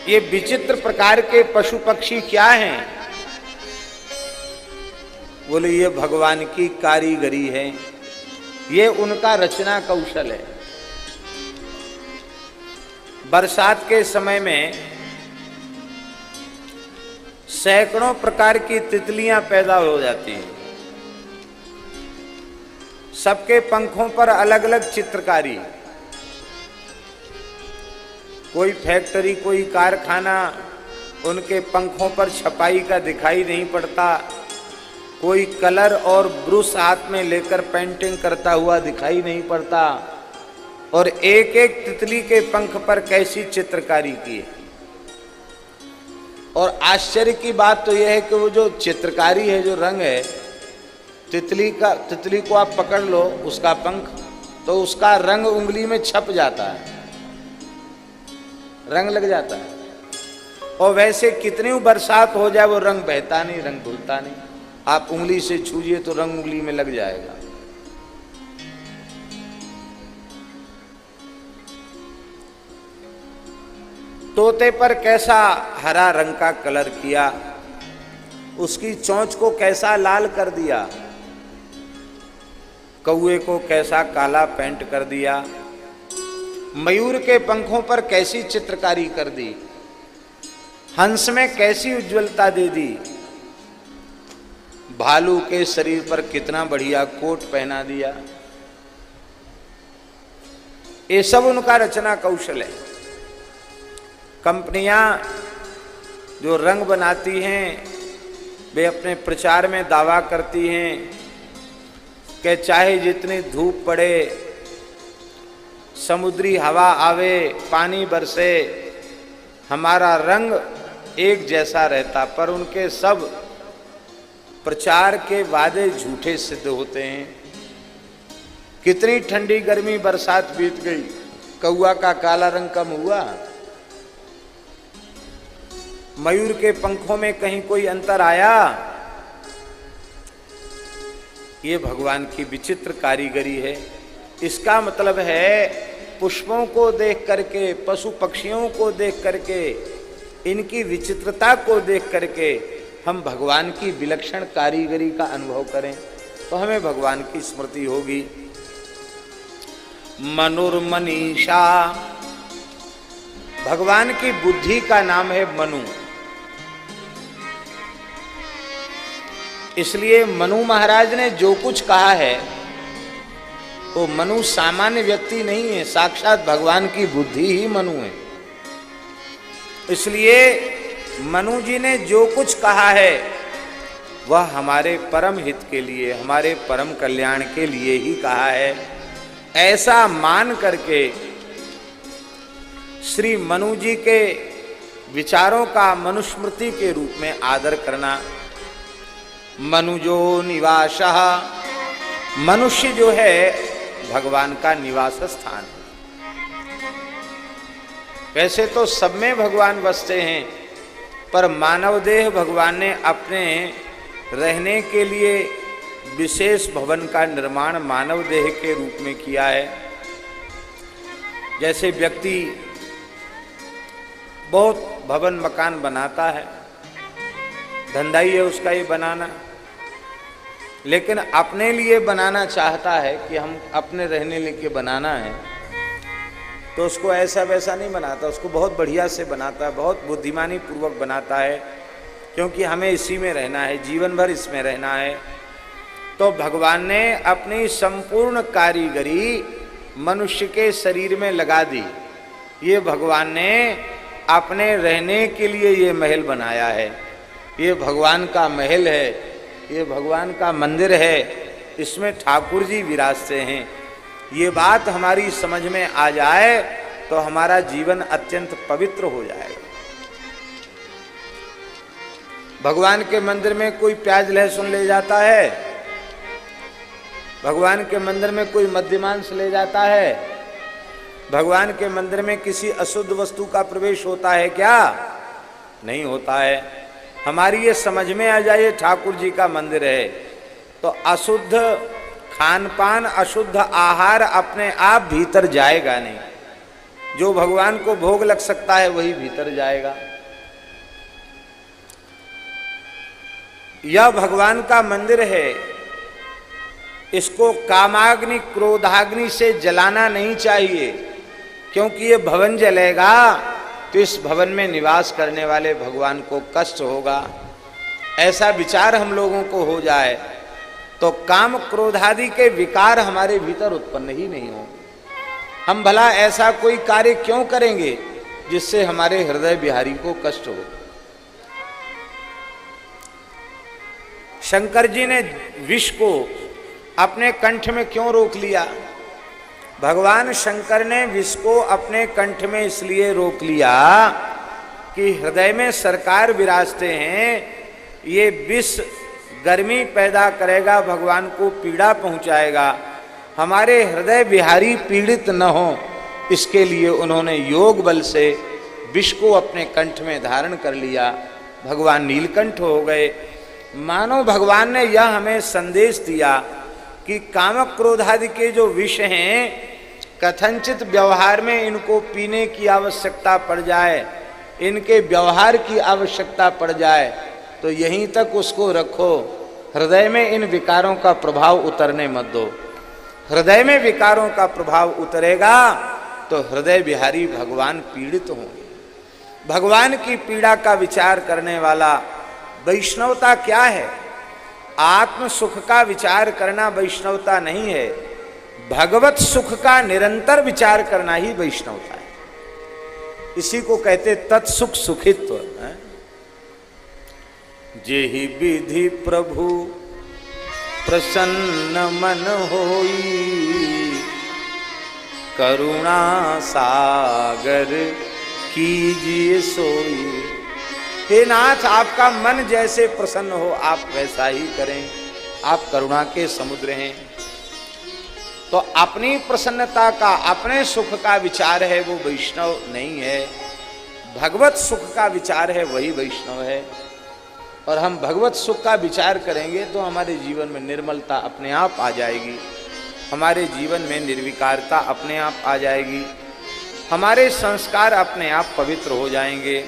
ये विचित्र प्रकार के पशु पक्षी क्या हैं? बोले ये भगवान की कारीगरी है, ये उनका रचना कौशल है। बरसात के समय में सैकड़ों प्रकार की तितलियां पैदा हो जाती हैं। सबके पंखों पर अलग अलग चित्रकारी, कोई फैक्ट्री कोई कारखाना उनके पंखों पर छपाई का दिखाई नहीं पड़ता, कोई कलर और ब्रश हाथ में लेकर पेंटिंग करता हुआ दिखाई नहीं पड़ता, और एक एक तितली के पंख पर कैसी चित्रकारी की है। और आश्चर्य की बात तो यह है कि वो जो चित्रकारी है, जो रंग है, तितली को आप पकड़ लो उसका पंख, तो उसका रंग उंगली में छप जाता है, रंग लग जाता है। और वैसे कितनी बरसात हो जाए वो रंग बहता नहीं, रंग धुलता नहीं। आप उंगली से छूजिए तो रंग उंगली में लग जाएगा। तोते पर कैसा हरा रंग का कलर किया, उसकी चोंच को कैसा लाल कर दिया, कौए को कैसा काला पेंट कर दिया, मयूर के पंखों पर कैसी चित्रकारी कर दी, हंस में कैसी उज्जवलता दे दी, भालू के शरीर पर कितना बढ़िया कोट पहना दिया। ये सब उनका रचना कौशल है। कंपनियां जो रंग बनाती हैं, वे अपने प्रचार में दावा करती हैं कि चाहे जितनी धूप पड़े, समुद्री हवा आवे, पानी बरसे, हमारा रंग एक जैसा रहता। पर उनके सब प्रचार के वादे झूठे सिद्ध होते हैं। कितनी ठंडी गर्मी बरसात बीत गई, कौआ का काला रंग कम हुआ? मयूर के पंखों में कहीं कोई अंतर आया? ये भगवान की विचित्र कारीगरी है। इसका मतलब है पुष्पों को देख करके, पशु पक्षियों को देख करके, इनकी विचित्रता को देख करके हम भगवान की विलक्षण कारीगरी का अनुभव करें तो हमें भगवान की स्मृति होगी। मनुर्मनीषा, भगवान की बुद्धि का नाम है मनु। इसलिए मनु महाराज ने जो कुछ कहा है, वो मनु सामान्य व्यक्ति नहीं है, साक्षात भगवान की बुद्धि ही मनु है। इसलिए मनु जी ने जो कुछ कहा है वह हमारे परम हित के लिए, हमारे परम कल्याण के लिए ही कहा है। ऐसा मान करके श्री मनु जी के विचारों का मनुस्मृति के रूप में आदर करना। मनुजो निवासः, मनुष्य जो है भगवान का निवास स्थान। वैसे तो सब में भगवान बसते हैं, पर मानव देह भगवान ने अपने रहने के लिए विशेष भवन का निर्माण मानव देह के रूप में किया है। जैसे व्यक्ति बहुत भवन मकान बनाता है, धंधा ही है उसका ये बनाना, लेकिन अपने लिए बनाना चाहता है कि हम अपने रहने लेके बनाना है, तो उसको ऐसा वैसा नहीं बनाता, उसको बहुत बढ़िया से बनाता है, बहुत बुद्धिमानी पूर्वक बनाता है, क्योंकि हमें इसी में रहना है, जीवन भर इसमें रहना है। तो भगवान ने अपनी संपूर्ण कारीगरी मनुष्य के शरीर में लगा दी। ये भगवान ने अपने रहने के लिए ये महल बनाया है। ये भगवान का महल है, ये भगवान का मंदिर है, इसमें ठाकुर जी विराजते हैं। ये बात हमारी समझ में आ जाए तो हमारा जीवन अत्यंत पवित्र हो जाएगा। भगवान के मंदिर में कोई प्याज लहसुन ले जाता है? भगवान के मंदिर में कोई मद्यमांस ले जाता है? भगवान के मंदिर में किसी अशुद्ध वस्तु का प्रवेश होता है क्या? नहीं होता है। हमारी ये समझ में आ जाए ठाकुर जी का मंदिर है तो अशुद्ध खान पान, अशुद्ध आहार अपने आप भीतर जाएगा नहीं। जो भगवान को भोग लग सकता है वही भीतर जाएगा। यह भगवान का मंदिर है, इसको कामाग्नि क्रोधाग्नि से जलाना नहीं चाहिए, क्योंकि ये भवन जलेगा तो इस भवन में निवास करने वाले भगवान को कष्ट होगा। ऐसा विचार हम लोगों को हो जाए तो काम क्रोधादि के विकार हमारे भीतर उत्पन्न ही नहीं होंगे। हम भला ऐसा कोई कार्य क्यों करेंगे जिससे हमारे हृदय बिहारी को कष्ट हो। शंकर जी ने विष को अपने कंठ में क्यों रोक लिया? भगवान शंकर ने विष को अपने कंठ में इसलिए रोक लिया कि हृदय में सरकार विराजते हैं, ये विष गर्मी पैदा करेगा, भगवान को पीड़ा पहुंचाएगा, हमारे हृदय बिहारी पीड़ित न हो, इसके लिए उन्होंने योग बल से विष को अपने कंठ में धारण कर लिया। भगवान नीलकंठ हो गए। मानो भगवान ने यह हमें संदेश दिया कि कामक क्रोधादि के जो विष हैं, कथनचित व्यवहार में इनको पीने की आवश्यकता पड़ जाए, इनके व्यवहार की आवश्यकता पड़ जाए तो यहीं तक उसको रखो, हृदय में इन विकारों का प्रभाव उतरने मत दो। हृदय में विकारों का प्रभाव उतरेगा तो हृदय बिहारी भगवान पीड़ित होंगे। भगवान की पीड़ा का विचार करने वाला वैष्णवता क्या है? आत्म सुख का विचार करना वैष्णवता नहीं है, भगवत सुख का निरंतर विचार करना ही वैष्णवता है। इसी को कहते तत्सुख सुखित्व। जेहि विधि प्रभु प्रसन्न मन होई, करुणा सागर कीजिए सोई। हे नाथ, आपका मन जैसे प्रसन्न हो आप वैसा ही करें, आप करुणा के समुद्र हैं। तो अपनी प्रसन्नता का, अपने सुख का विचार है वो वैष्णव नहीं है, भगवत सुख का विचार है वही वैष्णव है। और हम भगवत सुख का विचार करेंगे तो हमारे जीवन में निर्मलता अपने आप आ जाएगी, हमारे जीवन में निर्विकारता अपने आप आ जाएगी, हमारे संस्कार अपने आप पवित्र हो जाएंगे।